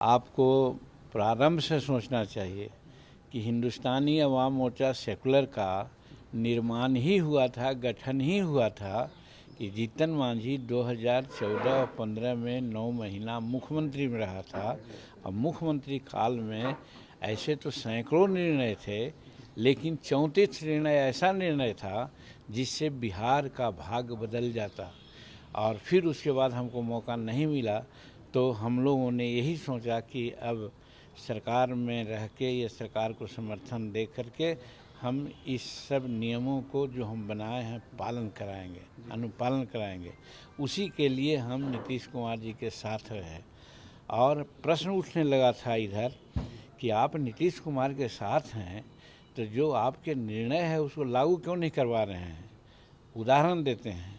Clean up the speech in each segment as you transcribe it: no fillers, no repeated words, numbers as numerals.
आपको प्रारंभ से सोचना चाहिए कि हिंदुस्तानी अवाम मोर्चा सेकुलर का निर्माण ही हुआ था, गठन ही हुआ था कि जीतन मांझी 2014 और 15 में 9 महीना मुख्यमंत्री में रहा था। और मुख्यमंत्री काल में ऐसे तो सैकड़ों निर्णय थे, लेकिन 34 निर्णय ऐसा निर्णय था जिससे बिहार का भाग्य बदल जाता। और फिर उसके बाद हमको मौका नहीं मिला, तो हम लोगों ने यही सोचा कि अब सरकार में रह के या सरकार को समर्थन दे करके हम इस सब नियमों को जो हम बनाए हैं पालन कराएंगे, अनुपालन कराएंगे। उसी के लिए हम नीतीश कुमार जी के साथ रहे। और प्रश्न उठने लगा था इधर कि आप नीतीश कुमार के साथ हैं तो जो आपके निर्णय है उसको लागू क्यों नहीं करवा रहे हैं। उदाहरण देते हैं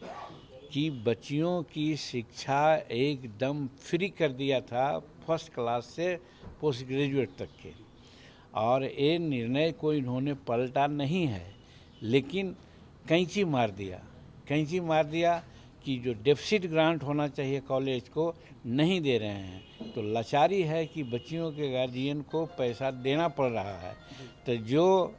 कि बच्चियों की शिक्षा एकदम फ्री कर दिया था, फर्स्ट क्लास से पोस्ट ग्रेजुएट तक के। और ये निर्णय को इन्होंने पलटा नहीं है, लेकिन कैंची मार दिया कि जो डेफिसिट ग्रांट होना चाहिए कॉलेज को नहीं दे रहे हैं। तो लाचारी है कि बच्चियों के गार्जियन को पैसा देना पड़ रहा है। तो जो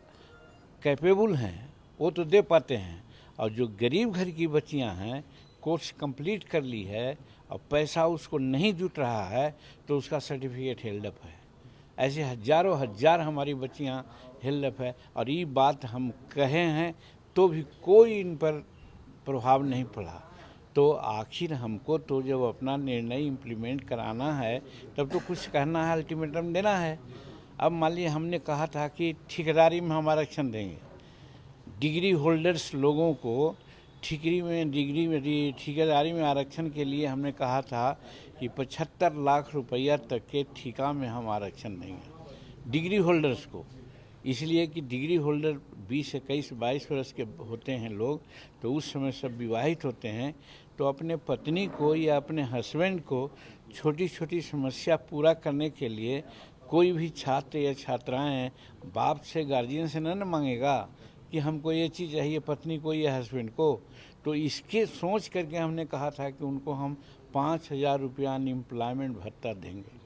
कैपेबल हैं वो तो दे पाते हैं, और जो गरीब घर की बच्चियां हैं, कोर्स कंप्लीट कर ली है और पैसा उसको नहीं जुट रहा है, तो उसका सर्टिफिकेट हेल्ड अप है। ऐसे हजारों हजार हमारी बच्चियां हेल्ड अप है। और ये बात हम कहे हैं तो भी कोई इन पर प्रभाव नहीं पड़ा। तो आखिर हमको तो जब अपना निर्णय इम्प्लीमेंट कराना है तब तो कुछ कहना है, अल्टीमेटम देना है। अब मान लीजिए हमने कहा था कि ठेकेदारी में हम आरक्षण देंगे, डिग्री होल्डर्स लोगों को ठेकेदारी में आरक्षण के लिए हमने कहा था कि 75 लाख रुपया तक के ठेका में हम आरक्षण देंगे डिग्री होल्डर्स को। इसलिए कि डिग्री होल्डर 20, 21, 22 वर्ष के होते हैं लोग, तो उस समय सब विवाहित होते हैं, तो अपने पत्नी को या अपने हस्बैंड को छोटी छोटी समस्या पूरा करने के लिए कोई भी छात्र या छात्राएं बाप से, गार्जियन से न मांगेगा कि हमको ये चीज़ चाहिए पत्नी को या हस्बैंड को। तो इसके सोच करके हमने कहा था कि उनको हम 5,000 रुपया अनएम्प्लॉयमेंट भत्ता देंगे।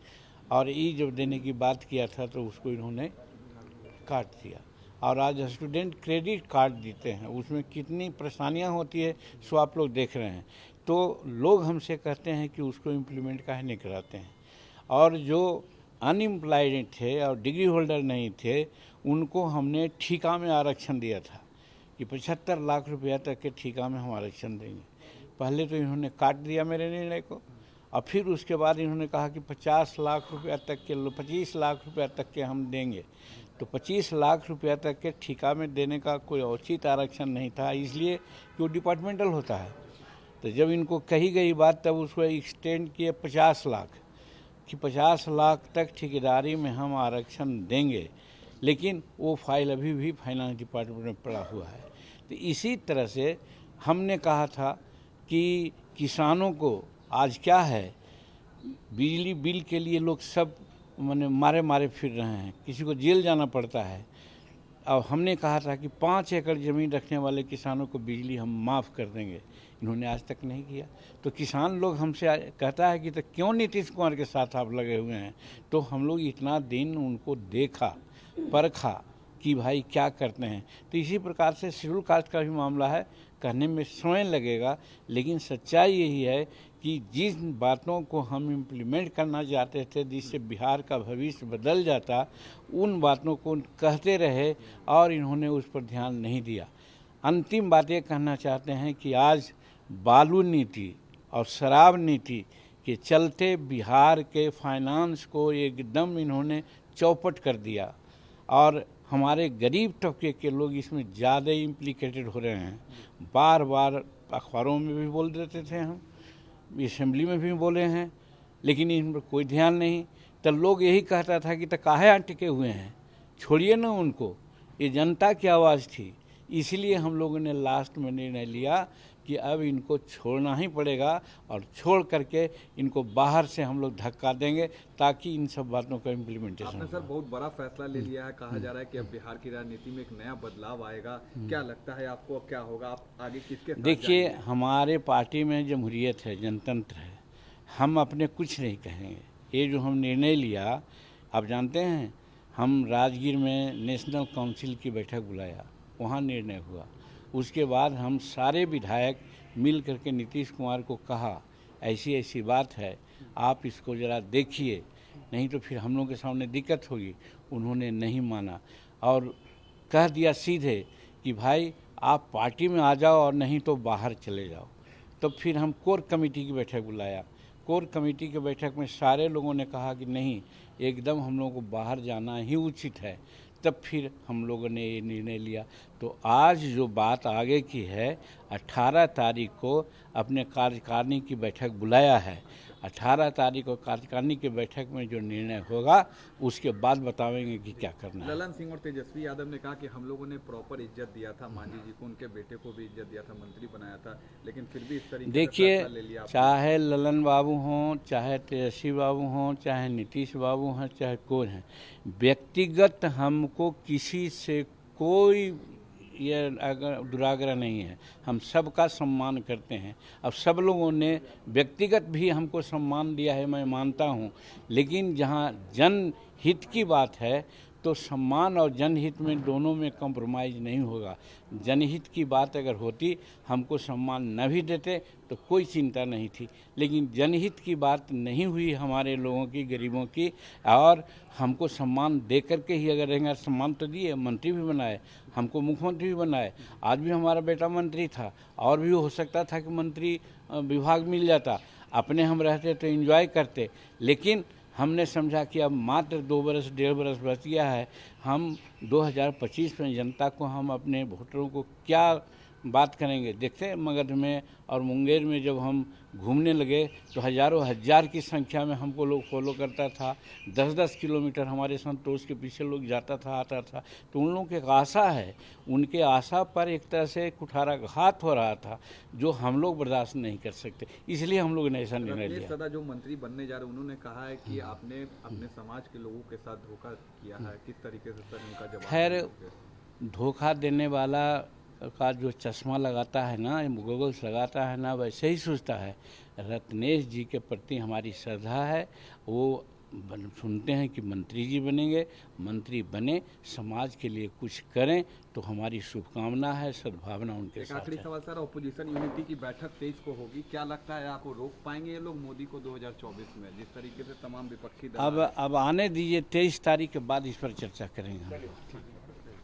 और ये जब देने की बात किया था तो उसको इन्होंने काट दिया। और आज स्टूडेंट क्रेडिट कार्ड देते हैं, उसमें कितनी परेशानियां होती है सो आप लोग देख रहे हैं। तो लोग हमसे कहते हैं कि उसको इम्प्लीमेंट काहे नहीं कराते हैं। और जो अनएम्प्लॉयड थे और डिग्री होल्डर नहीं थे, उनको हमने ठेका में आरक्षण दिया था कि 75 लाख रुपया तक के ठेका में हम आरक्षण देंगे। पहले तो इन्होंने काट दिया मेरे निर्णय को, और फिर उसके बाद इन्होंने कहा कि 50 लाख रुपया तक के 25 लाख रुपया तक के हम देंगे। तो 25 लाख रुपया तक के ठेका में देने का कोई उचित आरक्षण नहीं था, इसलिए कि वो डिपार्टमेंटल होता है। तो जब इनको कही गई बात तब उसको एक्सटेंड किए 50 लाख कि 50 लाख तक ठेकेदारी में हम आरक्षण देंगे, लेकिन वो फाइल अभी भी फाइनेंस डिपार्टमेंट में पड़ा हुआ है। तो इसी तरह से हमने कहा था कि किसानों को आज क्या है, बिजली बिल के लिए लोग सब मारे फिर रहे हैं, किसी को जेल जाना पड़ता है। अब हमने कहा था कि 5 एकड़ ज़मीन रखने वाले किसानों को बिजली हम माफ़ कर देंगे, इन्होंने आज तक नहीं किया। तो किसान लोग हमसे कहता है कि तो क्यों नीतीश कुमार के साथ आप लगे हुए हैं। तो हम लोग इतना दिन उनको देखा, परखा कि भाई क्या करते हैं। तो इसी प्रकार से शेड्यूल कास्ट का भी मामला है, कहने में समय लगेगा, लेकिन सच्चाई यही है कि जिन बातों को हम इम्प्लीमेंट करना चाहते थे जिससे बिहार का भविष्य बदल जाता, उन बातों को कहते रहे और इन्होंने उस पर ध्यान नहीं दिया। अंतिम बात ये कहना चाहते हैं कि आज बालू नीति और शराब नीति के चलते बिहार के फाइनेंस को एकदम इन्होंने चौपट कर दिया, और हमारे गरीब तबके के लोग इसमें ज़्यादा इम्प्लीकेटेड हो रहे हैं। बार बार अखबारों में भी बोल देते थे, हम असेंबली में भी बोले हैं, लेकिन इन पर कोई ध्यान नहीं। तो लोग यही कहता था कि तो काहे अटके हुए हैं, छोड़िए ना उनको, ये जनता की आवाज़ थी। इसलिए हम लोगों ने लास्ट में निर्णय लिया कि अब इनको छोड़ना ही पड़ेगा, और छोड़ करके इनको बाहर से हम लोग धक्का देंगे ताकि इन सब बातों का इम्प्लीमेंटेशन। आपने सर बहुत बड़ा फैसला ले लिया है, कहा जा रहा है कि अब बिहार की राजनीति में एक नया बदलाव आएगा। क्या लगता है आपको, क्या होगा, आप आगे किसके साथ देखिए, जाएंगे? हमारे पार्टी में जमहूरियत है, जनतंत्र है, हम अपने कुछ नहीं कहेंगे। ये जो हम निर्णय लिया, आप जानते हैं हम राजगीर में नेशनल काउंसिल की बैठक बुलाया, वहाँ निर्णय हुआ। उसके बाद हम सारे विधायक मिल करके नीतीश कुमार को कहा ऐसी ऐसी बात है, आप इसको ज़रा देखिए, नहीं तो फिर हम लोग के सामने दिक्कत होगी। उन्होंने नहीं माना और कह दिया सीधे कि भाई आप पार्टी में आ जाओ और नहीं तो बाहर चले जाओ। तो फिर हम कोर कमेटी की बैठक बुलाया। कोर कमेटी की बैठक में सारे लोगों ने कहा कि नहीं, एकदम हम लोगों को बाहर जाना ही उचित है। तब फिर हम लोगों ने ये निर्णय लिया। तो आज जो बात आगे की है, 18 तारीख को अपने कार्यकारिणी की बैठक बुलाया है। 18 तारीख को कार्यकारिणी की बैठक में जो निर्णय होगा उसके बाद बतावेंगे कि क्या करना है। ललन सिंह और तेजस्वी यादव ने कहा कि हम लोगों ने प्रॉपर इज्जत दिया था, मांझी जी को, उनके बेटे को भी इज्जत दिया था, मंत्री बनाया था, लेकिन फिर भी इस तरीके से देखिए, फैसला ले लिया आपने। चाहे ललन बाबू हों, चाहे तेजस्वी बाबू हों, चाहे नीतीश बाबू हैं, चाहे कोई हैं, व्यक्तिगत हमको किसी से कोई ये अगर दुराग्रह नहीं है। हम सबका सम्मान करते हैं। अब सब लोगों ने व्यक्तिगत भी हमको सम्मान दिया है, मैं मानता हूँ, लेकिन जहाँ जनहित की बात है तो सम्मान और जनहित में दोनों में कॉम्प्रोमाइज़ नहीं होगा। जनहित की बात अगर होती, हमको सम्मान न भी देते तो कोई चिंता नहीं थी, लेकिन जनहित की बात नहीं हुई हमारे लोगों की, गरीबों की, और हमको सम्मान दे करके ही अगर रहेंगे। सम्मान तो दिए, मंत्री भी बनाए, हमको मुख्यमंत्री भी बनाए। आज भी हमारा बेटा मंत्री था, और भी हो सकता था कि मंत्री विभाग मिल जाता। अपने हम रहते तो एंजॉय करते, लेकिन हमने समझा कि अब मात्र 2 बरस 1.5 बरस बच गया है। हम 2025 में जनता को, हम अपने वोटरों को क्या बात करेंगे। देखते हैं मगध में और मुंगेर में जब हम घूमने लगे तो हज़ारों हज़ार की संख्या में हमको लोग फॉलो करता था। 10-10 किलोमीटर हमारे संतोष के पीछे लोग जाता था, आता था। तो उन लोगों की एक आशा है, उनके आशा पर एक तरह से कुठाराघात हो रहा था, जो हम लोग बर्दाश्त नहीं कर सकते। इसलिए हम लोगों ने ऐसा निर्णय रत्नेश लिया। सदा जो मंत्री बनने जा रहे हैं, उन्होंने कहा है कि आपने अपने समाज के लोगों के साथ धोखा किया है। किस तरीके से सर उनका जवाब खैर, देंगे? धोखा देने वाला का जो चश्मा लगाता है ना, गोगल्स लगाता है ना, वैसे ही सोचता है। रत्नेश जी के प्रति हमारी श्रद्धा है। वो सुनते हैं कि मंत्री जी बनेंगे, मंत्री बने, समाज के लिए कुछ करें, तो हमारी शुभकामना है, सद्भावना उनके एक साथ आखिरी है। सवाल सर, ऑपोजिशन यूनिटी की बैठक 23 को होगी, क्या लगता है आपको रोक पाएंगे ये लोग मोदी को 2024 में, जिस तरीके से तमाम विपक्षी दल अब आने दीजिए, 23 तारीख के बाद इस पर चर्चा करेंगे हम।